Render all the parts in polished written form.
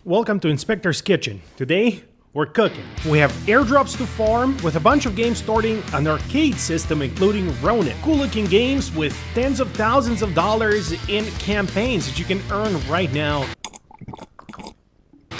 Welcome to Inspector's Kitchen. Today, we're cooking. We have airdrops to farm, with a bunch of games starting an arcade system including Ronin. Cool looking games with tens of thousands of dollars in campaigns that you can earn right now.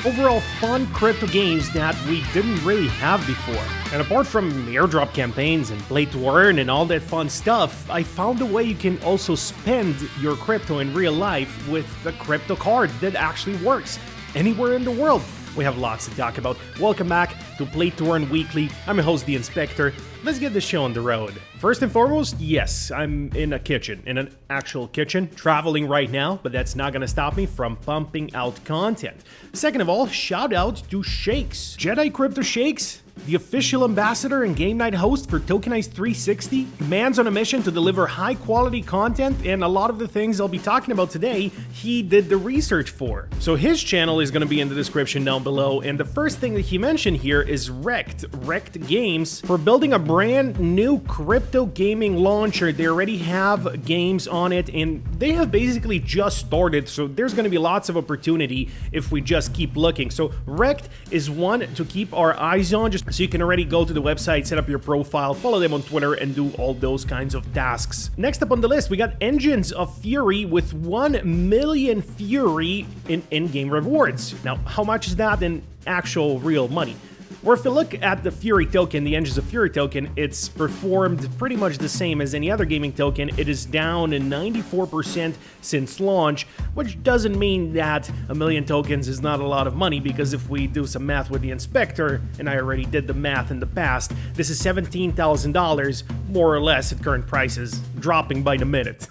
Overall fun crypto games that we didn't really have before. And apart from airdrop campaigns and play to earn and all that fun stuff, I found a way you can also spend your crypto in real life with a crypto card that actually works anywhere in the world. We have lots to talk about. Welcome back to Play to Earn Weekly. I'm your host, The Inspector. Let's get the show on the road. First and foremost, yes, I'm in a kitchen, in an actual kitchen, traveling right now, but that's not gonna stop me from pumping out content. Second of all, shout out to Shakes. Jedi Crypto Shakes, the official ambassador and game night host for Tokenized 360, man's on a mission to deliver high quality content, and a lot of the things I'll be talking about today, he did the research for. So his channel is gonna be in the description down below, and the first thing that he mentioned here is Rekt Games, for building a brand new crypto gaming launcher. They already have games on it, and they have basically just started, so there's gonna be lots of opportunity if we just keep looking. So Rekt is one to keep our eyes on, just so you can already go to the website, set up your profile, follow them on Twitter, and do all those kinds of tasks. Next up on the list, we got Engines of Fury with 1 million Fury in in-game rewards. Now, how much is that in actual real money? Or if you look at the Fury token, the Engines of Fury token, it's performed pretty much the same as any other gaming token. It is down 94% since launch, which doesn't mean that 1 million tokens is not a lot of money, because if we do some math with the Inspector, and I already did the math in the past, this is $17,000 more or less at current prices, dropping by the minute.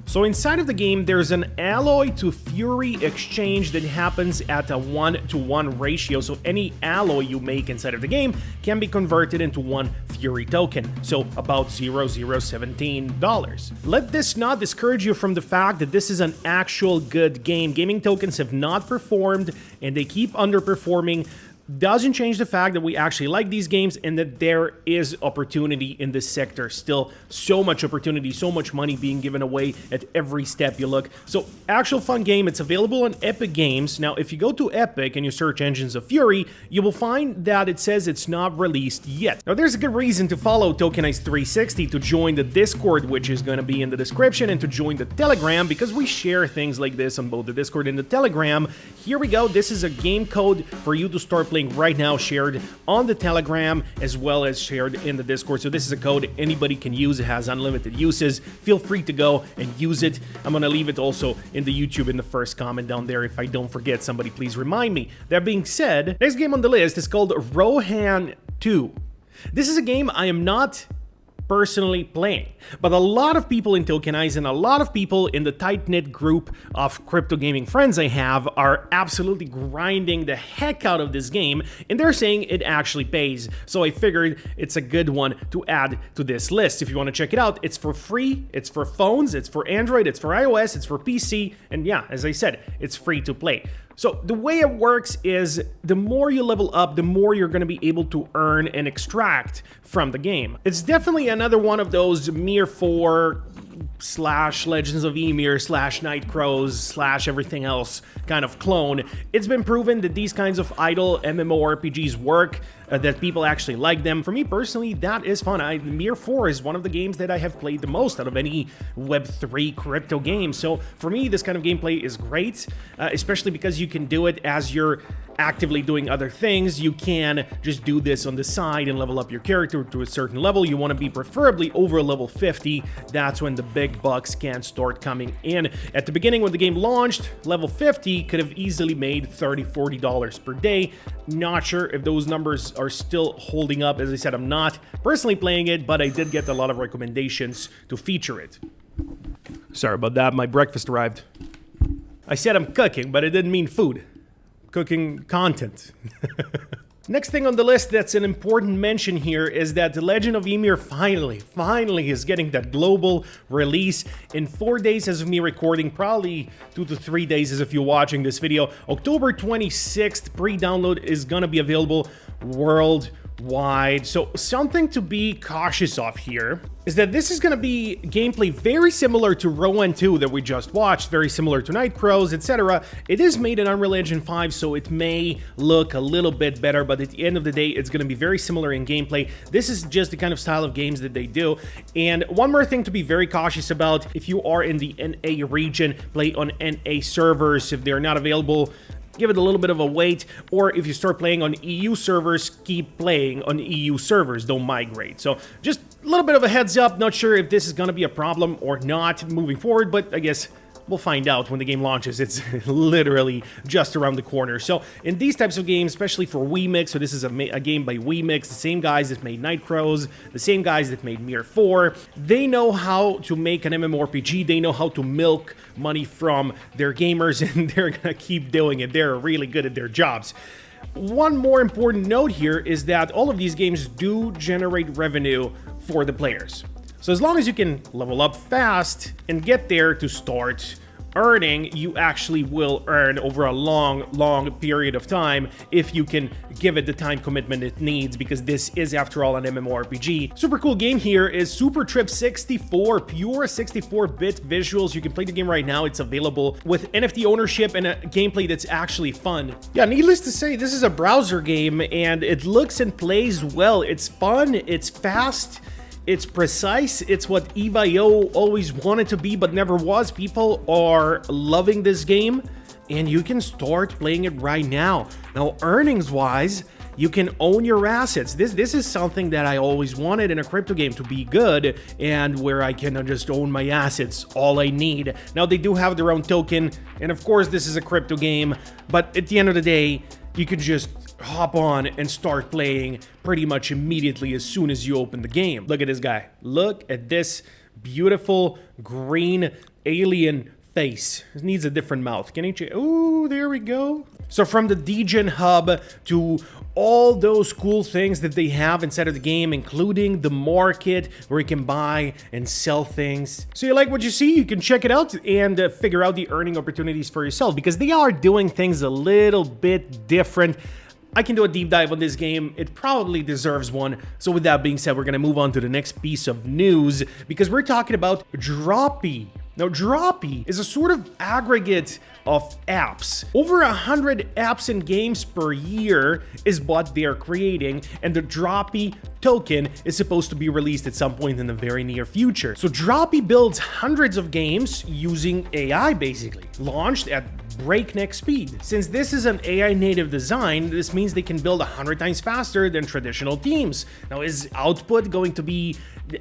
So inside of the game, there's an alloy to Fury exchange that happens at a 1-to-1 ratio. So any alloy you make inside of the game can be converted into 1 Fury token. So about $0.0017. Let this not discourage you from the fact that this is an actual good game. Gaming tokens have not performed and they keep underperforming. Doesn't change the fact that we actually like these games and that there is opportunity in this sector. Still so much opportunity, so much money being given away at every step you look. So actual fun game. It's available on Epic Games. Now, if you go to Epic and you search Engines of Fury, you will find that it says it's not released yet. Now, there's a good reason to follow Tokenized 360, to join the Discord, which is going to be in the description, and to join the Telegram, because we share things like this on both the Discord and the Telegram. Here we go. This is a game code for you to start playing right now, shared on the Telegram as well as shared in the Discord. So this is a code anybody can use. It has unlimited uses. Feel free to go and use it. I'm gonna leave it also in the YouTube in the first comment down there. If I don't forget, somebody please remind me. That being said, next game on the list is called Rohan 2. This is a game I am not personally playing, but a lot of people in Tokenize and a lot of people in the tight-knit group of crypto gaming friends I have are absolutely grinding the heck out of this game, and they're saying it actually pays. So I figured it's a good one to add to this list. If you want to check it out, it's for free, it's for phones, it's for Android, it's for iOS, it's for PC, and yeah, as I said, it's free to play. So the way it works is the more you level up, the more you're going to be able to earn and extract from the game. It's definitely another one of those Mir 4 / Legends of Ymir / Nightcrows / everything else kind of clone. It's been proven that these kinds of idle MMORPGs work, that people actually like them. For me personally, that is fun. Mir 4 is one of the games that I have played the most out of any Web3 crypto game. So for me, this kind of gameplay is great, especially because you can do it as you're actively doing other things. You can just do this on the side and level up your character to a certain level. You want to be preferably over level 50. That's when the big bucks can start coming in. At the beginning when the game launched, level 50 could have easily made $30–40 per day. Not sure if those numbers are still holding up. As I said, I'm not personally playing it, but I did get a lot of recommendations to feature it. Sorry about that, my breakfast arrived. I said I'm cooking, but it didn't mean food. Cooking content. Next thing on the list that's an important mention here is that The Legend of Ymir finally is getting that global release in 4 days as of me recording, probably 2 to 3 days as if you're watching this video. October 26th, pre-download is gonna be available worldwide. wide. So something to be cautious of here is that this is going to be gameplay very similar to Rohan 2 that we just watched, very similar to Night Crows, etc. It is made in Unreal Engine 5, so it may look a little bit better, but at the end of the day, it's going to be very similar in gameplay. This is just the kind of style of games that they do. And one more thing to be very cautious about: if you are in the NA region, play on NA servers. If they're not available, give it a little bit of a wait, or if you start playing on EU servers, keep playing on EU servers, don't migrate. So just a little bit of a heads up. Not sure if this is going to be a problem or not moving forward, but I guess we'll find out when the game launches. It's literally just around the corner. So in these types of games, especially for WeMix, so this is a game by WeMix, the same guys that made Night Crows, the same guys that made Mir 4, they know how to make an MMORPG, they know how to milk money from their gamers, and they're gonna keep doing it. They're really good at their jobs. One more important note here is that all of these games do generate revenue for the players. So as long as you can level up fast and get there to start earning, you actually will earn over a long period of time if you can give it the time commitment it needs, because this is, after all, an MMORPG. Super cool game here is Supertrip 64, pure 64-bit visuals. You can play the game right now. It's available with NFT ownership and a gameplay that's actually fun. Yeah, needless to say, this is a browser game, and it looks and plays well. It's fun, it's fast, it's precise, it's what EVE.io always wanted to be but never was. People are loving this game, and you can start playing it right now. Now, earnings-wise, you can own your assets. This is something that I always wanted in a crypto game, to be good, and where I can just own my assets, all I need. Now, they do have their own token, and of course, this is a crypto game, but at the end of the day, you could just hop on and start playing pretty much immediately as soon as you open the game. Look at this guy. Look at this beautiful green alien face. It needs a different mouth. Can he change? Ooh, there we go. So from the Degen hub to all those cool things that they have inside of the game, including the market where you can buy and sell things. So you like what you see? You can check it out and figure out the earning opportunities for yourself, because they are doing things a little bit different. I can do a deep dive on this game. It probably deserves one. So with that being said, we're going to move on to the next piece of news, because we're talking about Dropee. Now, Dropee is a sort of aggregate of apps. Over 100 apps and games per year is what they're creating, and the Dropee token is supposed to be released at some point in the very near future. So Dropee builds hundreds of games using AI, basically, launched at breakneck speed. Since this is an AI native design, this means they can build 100 times faster than traditional teams. Now, is output going to be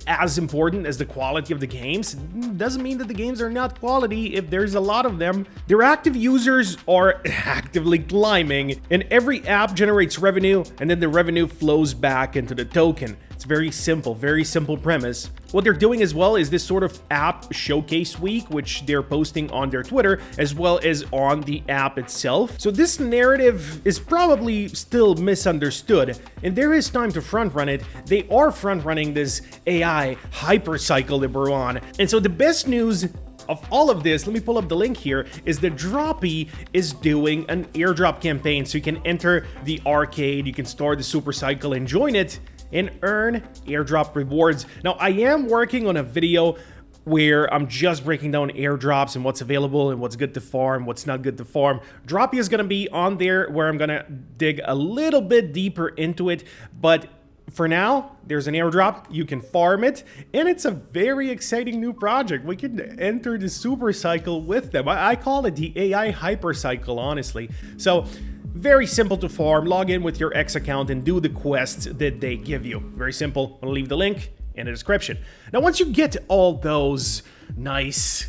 as important as the quality of the games? Doesn't mean that the games are not quality if there's a lot of them. Their active users are actively climbing, and every app generates revenue, and then the revenue flows back into the token. It's very simple premise. What they're doing as well is this sort of app showcase week, which they're posting on their Twitter as well as on the app itself. So this narrative is probably still misunderstood, and there is time to front run it. They are front running this AI hypercycle that we're on. And so the best news of all of this, let me pull up the link here, is that Dropee is doing an airdrop campaign. So you can enter the arcade, you can start the super cycle and join it and earn airdrop rewards. Now, I am working on a video where I'm just breaking down airdrops and what's available and what's good to farm, what's not good to farm. Dropee is gonna be on there where I'm gonna dig a little bit deeper into it, but for now, there's an airdrop, you can farm it, and it's a very exciting new project. We can enter the super cycle with them. I call it the AI hypercycle, honestly. So, very simple to farm. Log in with your X account and do the quests that they give you. Very simple. I'll leave the link in the description. Now, once you get all those nice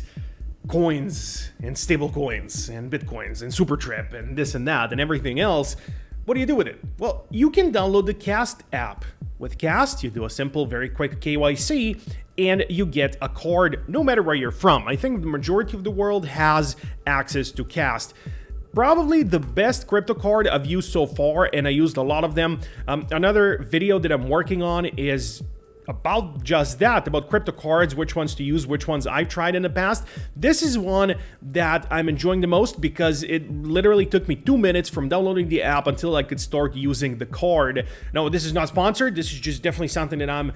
coins and stable coins and bitcoins and Supertrip and this and that and everything else, what do you do with it? Well, you can download the KAST app. With KAST, you do a simple, very quick KYC, and you get a card no matter where you're from. I think the majority of the world has access to KAST. Probably the best crypto card I've used so far, and I used a lot of them. Another video that I'm working on is about just that, about crypto cards, which ones to use, which ones I've tried in the past. This is one that I'm enjoying the most because it literally took me 2 minutes from downloading the app until I could start using the card. Now, this is not sponsored. This is just definitely something that I'm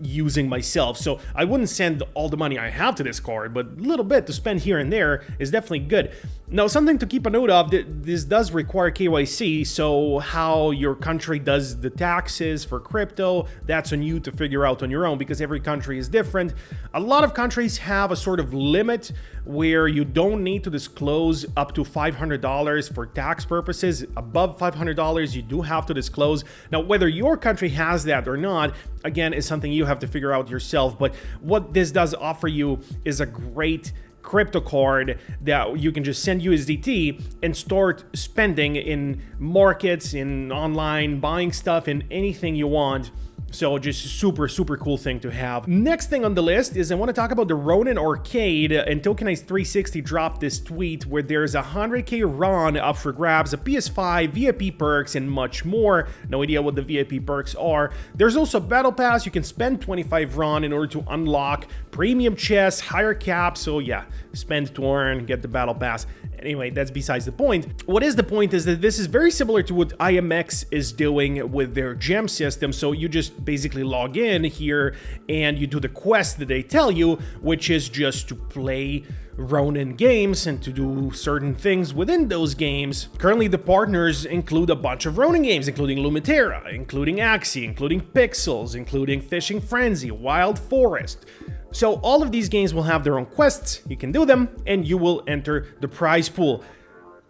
using myself. So I wouldn't send all the money I have to this card, but a little bit to spend here and there is definitely good. Now, something to keep a note of, this does require KYC, so how your country does the taxes for crypto, that's on you to figure out on your own because every country is different. A lot of countries have a sort of limit where you don't need to disclose up to $500 for tax purposes. Above $500, you do have to disclose. Now, whether your country has that or not, again, is something you have to figure out yourself. But what this does offer you is a great crypto card that you can just send USDT and start spending in markets, in online, buying stuff, in anything you want. So just super cool thing to have. Next thing on the list is I want to talk about the Ronin arcade, and Tokenized 360 dropped this tweet where there's 100k RON up for grabs, a PS5, VIP perks, and much more. No idea what the VIP perks are. There's also a battle pass. You can spend 25 RON in order to unlock premium chests, higher caps. So yeah, spend to earn, get the battle pass. Anyway, that's besides the point. What is the point is that this is very similar to what IMX is doing with their gem system. So you just basically log in here and you do the quest that they tell you, which is just to play Ronin games and to do certain things within those games. Currently, the partners include a bunch of Ronin games, including Lumitera, including Axie, including Pixels, including Fishing Frenzy, Wild Forest. So all of these games will have their own quests, you can do them, and you will enter the prize pool.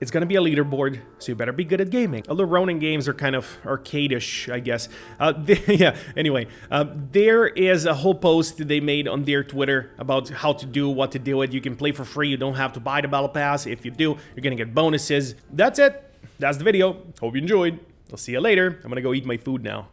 It's gonna be a leaderboard, so you better be good at gaming. Although Ronin games are kind of arcade-ish, I guess. Yeah, anyway, there is a whole post that they made on their Twitter about how to do, what to do it. You can play for free, you don't have to buy the battle pass. If you do, you're gonna get bonuses. That's it, that's the video. Hope you enjoyed. I'll see you later. I'm gonna go eat my food now.